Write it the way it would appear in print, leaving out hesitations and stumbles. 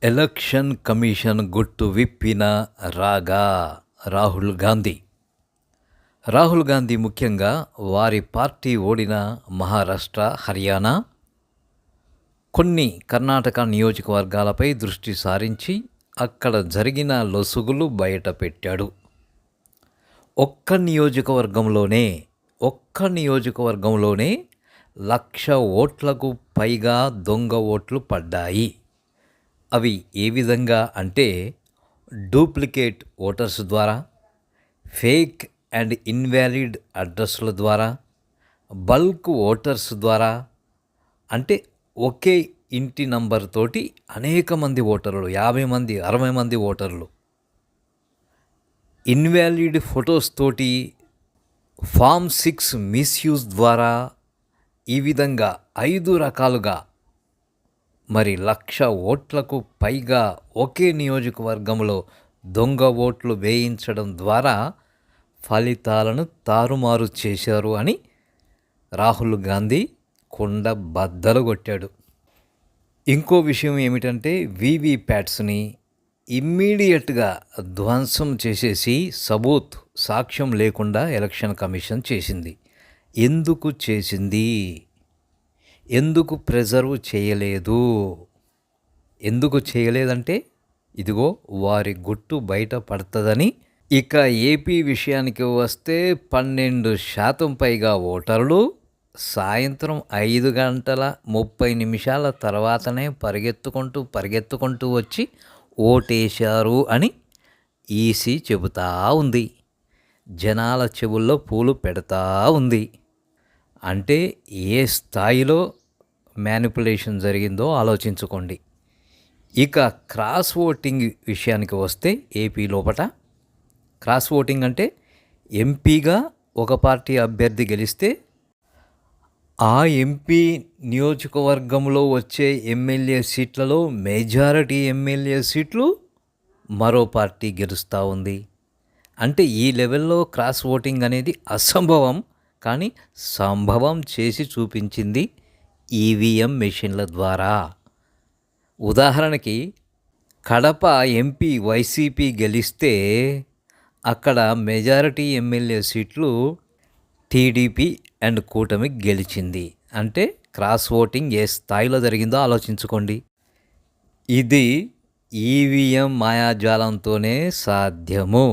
Election commission గుట్టు విప్పిన రాగా రాహుల్ గాంధీ. రాహుల్ గాంధీ ముఖ్యంగా వారి పార్టీ ఓడిన మహారాష్ట్ర, హర్యానా, కొన్ని కర్ణాటక నియోజకవర్గాలపై దృష్టి సారించి అక్కడ జరిగిన లొసుగులు బయట పెట్టాడు. ఒక్క నియోజకవర్గంలోనే 1,00,000 ఓట్లకు పైగా దొంగ ఓట్లు పడ్డాయి. అవి ఏ విధంగా అంటే డూప్లికేట్ ఓటర్స్ ద్వారా, ఫేక్ అండ్ ఇన్వాలిడ్ అడ్రస్ల ద్వారా, బల్క్ ఓటర్స్ ద్వారా, అంటే ఒకే ఇంటి నంబర్ తోటి అనేక మంది ఓటర్లు, 50 మంది 60 మంది ఓటర్లు, ఇన్వాలిడ్ ఫొటోస్ తోటి, ఫామ్ 6 మిస్యూజ్ ద్వారా, ఈ విధంగా 5 రకాలుగా మరి 1,00,000 ఓట్లకు పైగా ఒకే నియోజకవర్గంలో దొంగ ఓట్లు వేయించడం ద్వారా ఫలితాలను తారుమారు చేశారు అని రాహుల్ గాంధీ కుండ బద్దలు కొట్టాడు. ఇంకో విషయం ఏమిటంటే వీవీప్యాట్స్ని ఇమ్మీడియట్గా ధ్వంసం చేసేసి సాక్ష్యం లేకుండా ఎలక్షన్ కమిషన్ చేసింది. ఎందుకు చేసింది? ఎందుకు ప్రిజర్వ్ చేయలేదు? ఎందుకు చేయలేదంటే ఇదిగో వారి గుట్టు బయట పడుతుందని. ఇక ఏపీ విషయానికి వస్తే 12% పైగా ఓటర్లు సాయంత్రం 5:30 తర్వాతనే పరిగెత్తుకుంటూ వచ్చి ఓటేశారు అని ఈసీ చెబుతా ఉంది. జనాల చెవుల్లో పూలు పెడతా ఉంది. అంటే ఏ స్థాయిలో మ్యానిపులేషన్ జరిగిందో ఆలోచించుకోండి. ఇక క్రాస్ ఓటింగ్ విషయానికి వస్తే ఏపీ లోపట క్రాస్ ఓటింగ్ అంటే ఎంపీగా ఒక పార్టీ అభ్యర్థి గెలిస్తే ఆ ఎంపీ నియోజకవర్గంలో వచ్చే ఎమ్మెల్యే సీట్లలో మెజారిటీ ఎమ్మెల్యే సీట్లు మరో పార్టీ గెలుస్తూ ఉంది. అంటే ఈ లెవెల్లో క్రాస్ ఓటింగ్ అనేది అసంభవం. కానీ సంభవం చేసి చూపించింది ఈవీఎం మెషిన్ల ద్వారా. ఉదాహరణకి కడప ఎంపీ వైసీపీ గెలిస్తే అక్కడ మెజారిటీ ఎమ్మెల్యే సీట్లు టీడీపీ అండ్ కూటమి గెలిచింది. అంటే క్రాస్ ఓటింగ్ ఏ స్థాయిలో జరిగిందో ఆలోచించుకోండి. ఇది ఈవీఎం మాయాజాలంతోనే సాధ్యము.